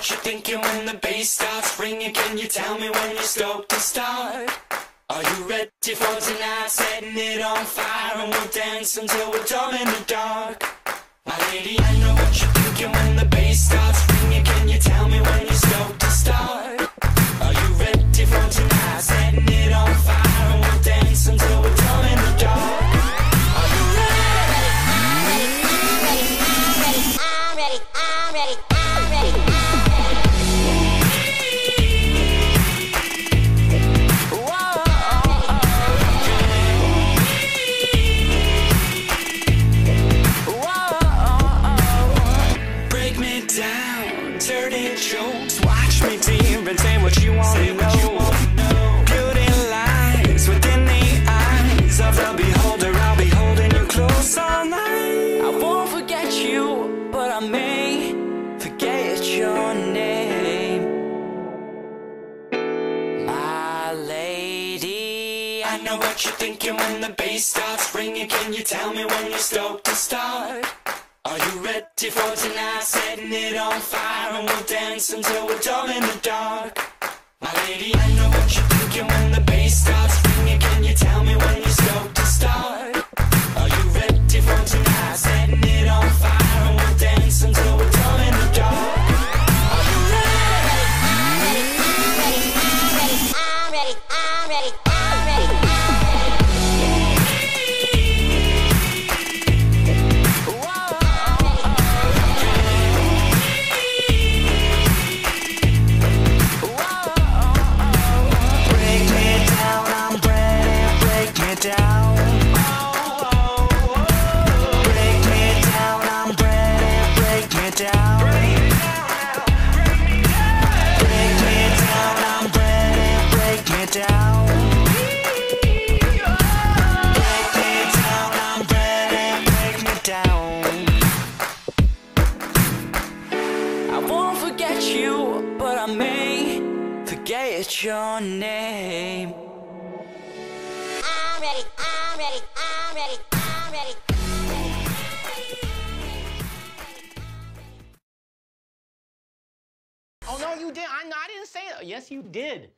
what you're thinking when the bass starts ringing. Can you tell me when you're stoked to start? Are you ready for tonight? Setting it on fire and we'll dance until we're dumb in the dark. My lady, I know what you're thinking when the bass starts ringing. Can you tell me when you're stoked to start? Are you ready for tonight? Setting it on fire and we'll dance until we're dumb in the dark. Are you ready? I'm ready. I'm ready. I'm ready. Dirty jokes, watch me deep and say what you want to know. Beauty lies within the eyes of the beholder. I'll be holding you close all night. I won't forget you, but I may forget your name. My lady, I know what you're thinking when the bass starts ringing. Can you tell me when you're stoked to start? Are you ready for tonight? Setting it on fire and we'll dance until we're dumb in the dark. My lady, I know what you're thinking when the bass starts ringing. Can you tell me when you're stoked to start? Are you ready for tonight? Setting it on fire and we'll dance until we're dumb in the dark. Are you ready? I'm ready. I'm ready. I'm ready. But I may forget your name. I'm ready. I'm ready. I'm ready. I'm ready. Oh no, you didn't. I didn't say that. Yes, you did.